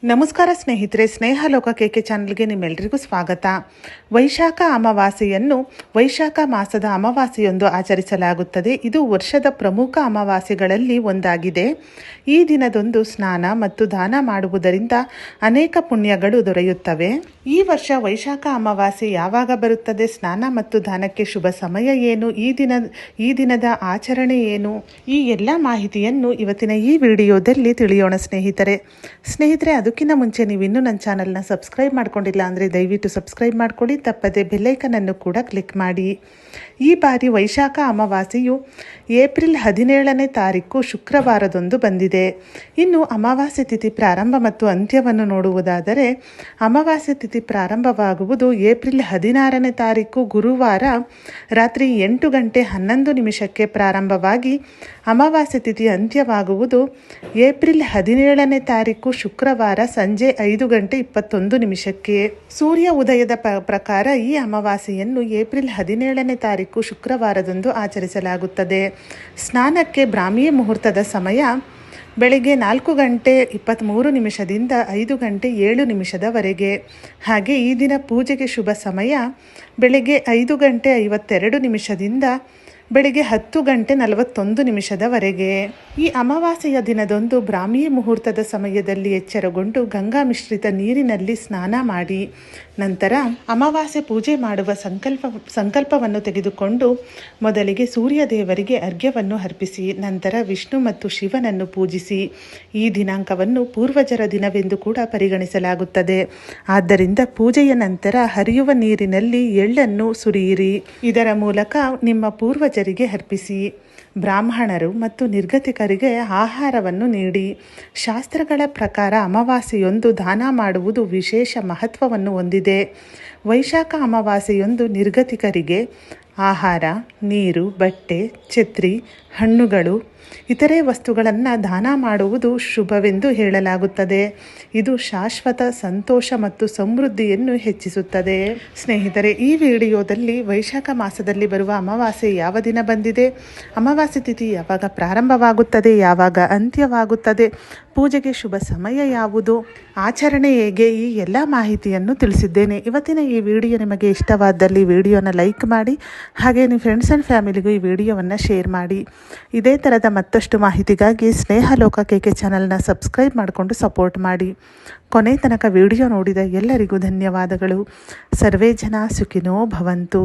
ನಮಸ್ಕಾರ ಸ್ನೇಹಿತರೆ, ಸ್ನೇಹಲೋಕ ಕೆಕೆ ಚಾನಲ್ಗೆ ನಿಮ್ಮೆಲ್ಲರಿಗೂ ಸ್ವಾಗತ. ವೈಶಾಖ ಅಮಾವಾಸ್ಯೆಯನ್ನು ವೈಶಾಖ ಮಾಸದ ಅಮಾವಾಸ್ಯೆಯೊಂದು ಆಚರಿಸಲಾಗುತ್ತದೆ. ಇದು ವರ್ಷದ ಪ್ರಮುಖ ಅಮಾವಾಸ್ಯೆಗಳಲ್ಲಿ ಒಂದಾಗಿದೆ. ಈ ದಿನದಂದು ಸ್ನಾನ ಮತ್ತು ದಾನ ಮಾಡುವುದರಿಂದ ಅನೇಕ ಪುಣ್ಯಗಳು ದೊರೆಯುತ್ತವೆ. ಈ ವರ್ಷ ವೈಶಾಖ ಅಮಾವಾಸ್ಯೆ ಯಾವಾಗ ಬರುತ್ತದೆ, ಸ್ನಾನ ಮತ್ತು ದಾನಕ್ಕೆ ಶುಭ ಸಮಯ ಏನು, ಈ ದಿನದ ಆಚರಣೆ ಏನು, ಈ ಎಲ್ಲ ಮಾಹಿತಿಯನ್ನು ಇವತ್ತಿನ ಈ ವಿಡಿಯೋದಲ್ಲಿ ತಿಳಿಯೋಣ ಸ್ನೇಹಿತರೆ. ಅದಕ್ಕಿಂತ ಮುಂಚೆ ನೀವು ಇನ್ನೂ ನನ್ನ ಚಾನಲ್ನ ಸಬ್ಸ್ಕ್ರೈಬ್ ಮಾಡ್ಕೊಂಡಿಲ್ಲ ಅಂದರೆ ದಯವಿಟ್ಟು ಸಬ್ಸ್ಕ್ರೈಬ್ ಮಾಡ್ಕೊಳ್ಳಿ. ತಪ್ಪದೆ ಬೆಲ್ಲೈಕನನ್ನು ಕೂಡ ಕ್ಲಿಕ್ ಮಾಡಿ. ಈ ಬಾರಿ ವೈಶಾಖ ಅಮಾವಾಸ್ಯೆಯು ಏಪ್ರಿಲ್ 17ನೇ ತಾರೀಕು ಶುಕ್ರವಾರದಂದು ಬಂದಿದೆ. ಇನ್ನು ಅಮಾವಾಸ್ಯೆ ತಿಥಿ ಪ್ರಾರಂಭ ಮತ್ತು ಅಂತ್ಯವನ್ನು ನೋಡುವುದಾದರೆ, ಅಮಾವಾಸ್ಯೆ ತಿಥಿ ಪ್ರಾರಂಭವಾಗುವುದು ಏಪ್ರಿಲ್ 16ನೇ ತಾರೀಕು ಗುರುವಾರ ರಾತ್ರಿ 8 ಗಂಟೆ 11 ನಿಮಿಷಕ್ಕೆ ಪ್ರಾರಂಭವಾಗಿ ಅಮಾವಾಸ್ಯೆ ತಿಥಿ ಅಂತ್ಯವಾಗುವುದು ಏಪ್ರಿಲ್ 17ನೇ ತಾರೀಕು ಶುಕ್ರವಾರ ಸಂಜೆ 5 ಗಂಟೆ 21 ನಿಮಿಷಕ್ಕೆ. ಸೂರ್ಯ ಉದಯದ ಪ್ರಕಾರ ಈ ಅಮಾವಾಸ್ಯೆಯನ್ನು ಏಪ್ರಿಲ್ 17ನೇ ತಾರೀಕು ಶುಕ್ರವಾರದಂದು ಆಚರಿಸಲಾಗುತ್ತದೆ. ಸ್ನಾನಕ್ಕೆ ಬ್ರಾಹ್ಮಿ ಮುಹೂರ್ತದ ಸಮಯ ಬೆಳಗ್ಗೆ 4 ಗಂಟೆ 23 ನಿಮಿಷದಿಂದ 5 ಗಂಟೆ 7 ನಿಮಿಷದವರೆಗೆ. ಹಾಗೆ ಈ ದಿನ ಪೂಜೆಗೆ ಶುಭ ಸಮಯ ಬೆಳಗ್ಗೆ 5 ಗಂಟೆ 52 ನಿಮಿಷದಿಂದ ಬೆಳಗ್ಗೆ 10 ಗಂಟೆ 41 ನಿಮಿಷದವರೆಗೆ. ಈ ಅಮಾವಾಸ್ಯೆಯ ದಿನದಂದು ಬ್ರಾಹ್ಮಿ ಮುಹೂರ್ತದ ಸಮಯದಲ್ಲಿ ಎಚ್ಚರಗೊಂಡು ಗಂಗಾ ಮಿಶ್ರಿತ ನೀರಿನಲ್ಲಿ ಸ್ನಾನ ಮಾಡಿ ನಂತರ ಅಮಾವಾಸ್ಯೆ ಪೂಜೆ ಮಾಡುವ ಸಂಕಲ್ಪವನ್ನು ತೆಗೆದುಕೊಂಡು ಮೊದಲಿಗೆ ಸೂರ್ಯ ದೇವರಿಗೆ ಅರ್ಘ್ಯವನ್ನು ಅರ್ಪಿಸಿ ನಂತರ ವಿಷ್ಣು ಮತ್ತು ಶಿವನನ್ನು ಪೂಜಿಸಿ. ಈ ದಿನಾಂಕವನ್ನು ಪೂರ್ವಜರ ದಿನವೆಂದು ಕೂಡ ಪರಿಗಣಿಸಲಾಗುತ್ತದೆ. ಆದ್ದರಿಂದ ಪೂಜೆಯ ನಂತರ ಹರಿಯುವ ನೀರಿನಲ್ಲಿ ಎಳ್ಳನ್ನು ಸುರಿಯಿರಿ. ಇದರ ಮೂಲಕ ನಿಮ್ಮ ಪೂರ್ವಜರಿಗೆ ಅರ್ಪಿಸಿ. ಬ್ರಾಹ್ಮಣರು ಮತ್ತು ನಿರ್ಗತಿಕರಿಗೆ ಆಹಾರವನ್ನು ನೀಡಿ. ಶಾಸ್ತ್ರಗಳ ಪ್ರಕಾರ ಅಮಾವಾಸ್ಯೆಯೊಂದು ದಾನ ಮಾಡುವುದು ವಿಶೇಷ ಮಹತ್ವವನ್ನು ಹೊಂದಿದೆ. ವೈಶಾಖ ಅಮಾವಾಸ್ಯೆಯೊಂದು ನಿರ್ಗತಿಕರಿಗೆ ಆಹಾರ, ನೀರು, ಬಟ್ಟೆ, ಛತ್ರಿ, ಹಣ್ಣುಗಳು, ಇತರೆ ವಸ್ತುಗಳನ್ನು ದಾನ ಮಾಡುವುದು ಶುಭವೆಂದು ಹೇಳಲಾಗುತ್ತದೆ. ಇದು ಶಾಶ್ವತ ಸಂತೋಷ ಮತ್ತು ಸಮೃದ್ಧಿಯನ್ನು ಹೆಚ್ಚಿಸುತ್ತದೆ. ಸ್ನೇಹಿತರೆ, ಈ ವಿಡಿಯೋದಲ್ಲಿ ವೈಶಾಖ ಮಾಸದಲ್ಲಿ ಬರುವ ಅಮಾವಾಸ್ಯೆ ಯಾವ ದಿನ ಬಂದಿದೆ, ಅಮಾವಾಸ್ಯೆ ತಿಥಿ ಯಾವಾಗ ಪ್ರಾರಂಭವಾಗುತ್ತದೆ, ಯಾವಾಗ ಅಂತ್ಯವಾಗುತ್ತದೆ, ಪೂಜೆಗೆ ಶುಭ ಸಮಯ ಯಾವುದು, ಆಚರಣೆ ಹೇಗೆ, ಈ ಎಲ್ಲ ಮಾಹಿತಿಯನ್ನು ತಿಳಿಸಿದ್ದೇನೆ. ಇವತ್ತಿನ ಈ ವಿಡಿಯೋ ನಿಮಗೆ ಇಷ್ಟವಾದಲ್ಲಿ ವಿಡಿಯೋನ ಲೈಕ್ ಮಾಡಿ, ಹಾಗೆ ನಿಮ್ಮ ಫ್ರೆಂಡ್ಸ್ ಆ್ಯಂಡ್ ಫ್ಯಾಮಿಲಿಗೂ ಈ ವಿಡಿಯೋವನ್ನು ಶೇರ್ ಮಾಡಿ. ಇದೇ ಥರದ ಮತ್ತಷ್ಟು ಮಾಹಿತಿಗಾಗಿ ಸ್ನೇಹಲೋಕ ಕೆಕೆ ಚಾನಲ್ನ ಸಬ್ಸ್ಕ್ರೈಬ್ ಮಾಡಿಕೊಂಡು ಸಪೋರ್ಟ್ ಮಾಡಿ. ಕೊನೆ ತನಕ ವಿಡಿಯೋ ನೋಡಿದ ಎಲ್ಲರಿಗೂ ಧನ್ಯವಾದಗಳು. ಸರ್ವೇ ಜನ ಸುಖಿನೋ ಭವಂತು.